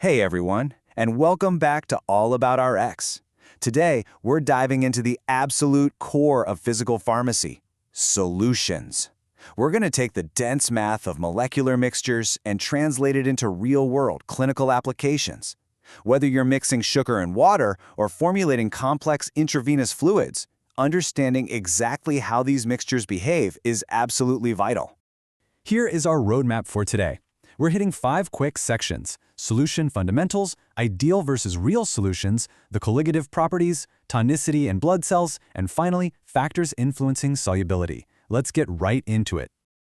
Hey everyone, and welcome back to AllAboutRx. Today, we're diving into the absolute core of physical pharmacy, solutions. We're going to take the dense math of molecular mixtures and translate it into real-world clinical applications. Whether you're mixing sugar and water or formulating complex intravenous fluids, understanding exactly how these mixtures behave is absolutely vital. Here is our roadmap for today. We're hitting 5 quick sections: solution fundamentals, ideal versus real solutions, the colligative properties, tonicity and blood cells, and finally, factors influencing solubility. Let's get right into it.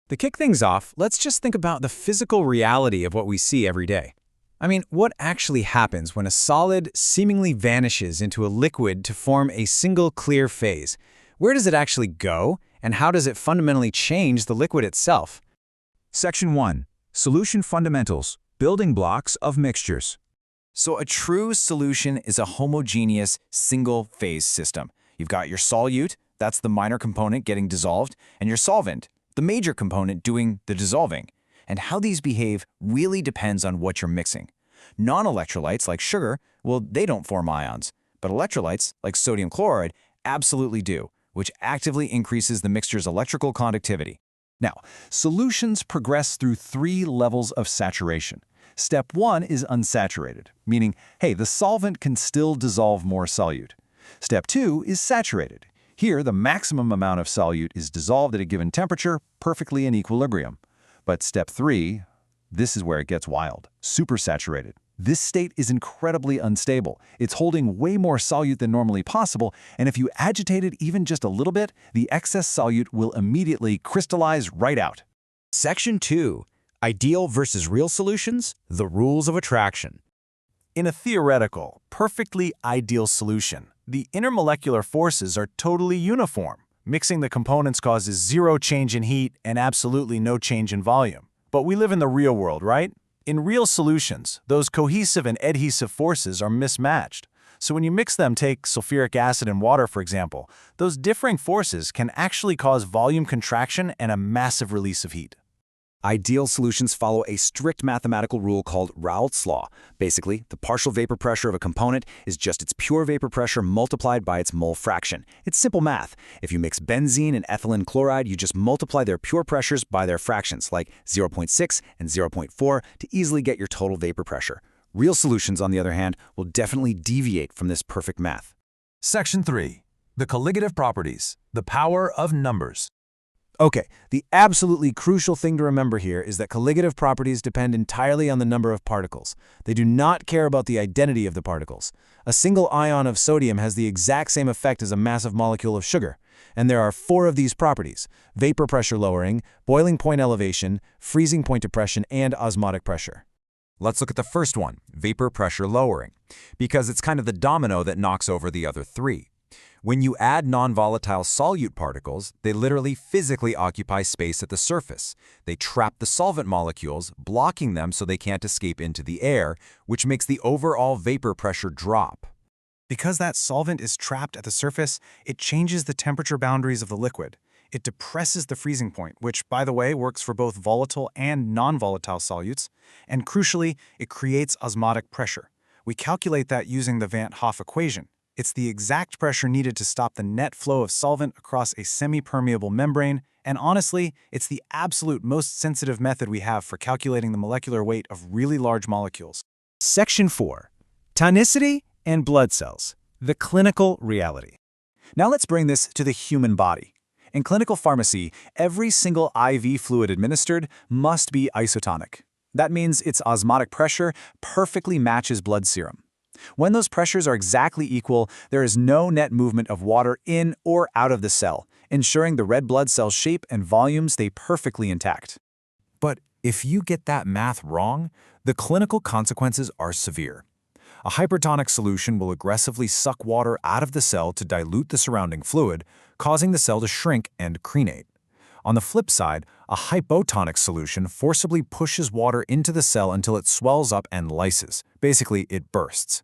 To kick things off, let's just think about the physical reality of what we see every day. I mean, what actually happens when a solid seemingly vanishes into a liquid to form a single clear phase? Where does it actually go, and how does it fundamentally change the liquid itself? Section 1. Solution fundamentals, building blocks of mixtures. So a true solution is a homogeneous, single-phase system. You've got your solute, that's the minor component getting dissolved, and your solvent, the major component doing the dissolving. And how these behave really depends on what you're mixing. Non-electrolytes, like sugar, well, they don't form ions. But electrolytes, like sodium chloride, absolutely do, which actively increases the mixture's electrical conductivity. Now, solutions progress through 3 levels of saturation. Step 1 is unsaturated, meaning, hey, the solvent can still dissolve more solute. Step 2 is saturated. Here, the maximum amount of solute is dissolved at a given temperature, perfectly in equilibrium. But step 3, this is where it gets wild, supersaturated. This state is incredibly unstable. It's holding way more solute than normally possible, and if you agitate it even just a little bit, the excess solute will immediately crystallize right out. Section 2. Ideal versus real solutions, the rules of attraction. In a theoretical, perfectly ideal solution, the intermolecular forces are totally uniform. Mixing the components causes 0 change in heat and absolutely no change in volume. But we live in the real world, right? In real solutions, those cohesive and adhesive forces are mismatched. So when you mix them, take sulfuric acid and water, for example, those differing forces can actually cause volume contraction and a massive release of heat. Ideal solutions follow a strict mathematical rule called Raoult's law. Basically, the partial vapor pressure of a component is just its pure vapor pressure multiplied by its mole fraction. It's simple math. If you mix benzene and ethylene chloride, you just multiply their pure pressures by their fractions, like 0.6 and 0.4, to easily get your total vapor pressure. Real solutions, on the other hand, will definitely deviate from this perfect math. Section 3. The colligative properties, the power of numbers. Okay, the absolutely crucial thing to remember here is that colligative properties depend entirely on the number of particles. They do not care about the identity of the particles. A single ion of sodium has the exact same effect as a massive molecule of sugar. And there are 4 of these properties: vapor pressure lowering, boiling point elevation, freezing point depression, and osmotic pressure. Let's look at the first one, vapor pressure lowering, because it's kind of the domino that knocks over the other 3. When you add non-volatile solute particles, they literally physically occupy space at the surface. They trap the solvent molecules, blocking them so they can't escape into the air, which makes the overall vapor pressure drop. Because that solvent is trapped at the surface, it changes the temperature boundaries of the liquid. It depresses the freezing point, which, by the way, works for both volatile and non-volatile solutes. And crucially, it creates osmotic pressure. We calculate that using the Van 't Hoff equation. It's the exact pressure needed to stop the net flow of solvent across a semi-permeable membrane, and honestly, it's the absolute most sensitive method we have for calculating the molecular weight of really large molecules. Section 4. Tonicity and blood cells, the clinical reality. Now let's bring this to the human body. In clinical pharmacy, every single IV fluid administered must be isotonic. That means its osmotic pressure perfectly matches blood serum. When those pressures are exactly equal, there is no net movement of water in or out of the cell, ensuring the red blood cell shape and volume stay perfectly intact. But if you get that math wrong, the clinical consequences are severe. A hypertonic solution will aggressively suck water out of the cell to dilute the surrounding fluid, causing the cell to shrink and crenate. On the flip side, a hypotonic solution forcibly pushes water into the cell until it swells up and lyses. Basically, it bursts.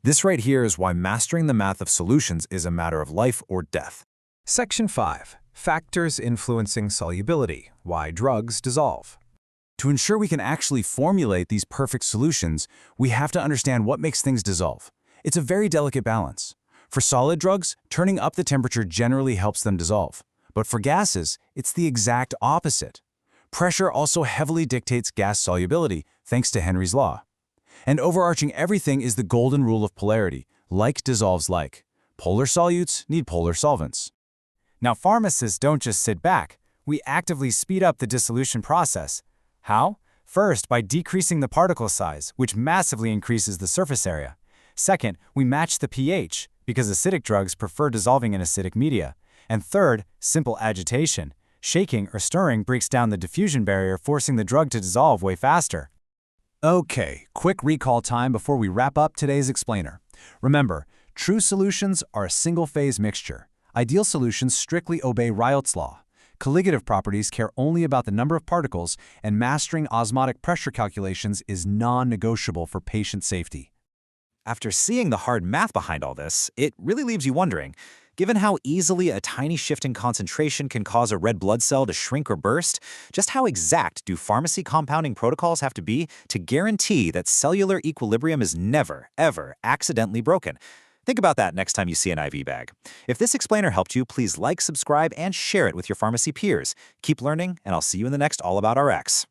This right here is why mastering the math of solutions is a matter of life or death. Section 5. Factors influencing solubility, why drugs dissolve. To ensure we can actually formulate these perfect solutions, we have to understand what makes things dissolve. It's a very delicate balance. For solid drugs, turning up the temperature generally helps them dissolve. But for gases, it's the exact opposite. Pressure also heavily dictates gas solubility, thanks to Henry's law. And overarching everything is the golden rule of polarity. Like dissolves like. Polar solutes need polar solvents. Now, pharmacists don't just sit back. We actively speed up the dissolution process. How? First, by decreasing the particle size, which massively increases the surface area. Second, we match the pH, because acidic drugs prefer dissolving in acidic media. And third, simple agitation. Shaking or stirring breaks down the diffusion barrier, forcing the drug to dissolve way faster. Okay, quick recall time before we wrap up today's explainer. Remember, true solutions are a single-phase mixture. Ideal solutions strictly obey Raoult's law. Colligative properties care only about the number of particles, and mastering osmotic pressure calculations is non-negotiable for patient safety. After seeing the hard math behind all this, it really leaves you wondering, given how easily a tiny shift in concentration can cause a red blood cell to shrink or burst, just how exact do pharmacy compounding protocols have to be to guarantee that cellular equilibrium is never, ever accidentally broken? Think about that next time you see an IV bag. If this explainer helped you, please like, subscribe, and share it with your pharmacy peers. Keep learning, and I'll see you in the next All About Rx.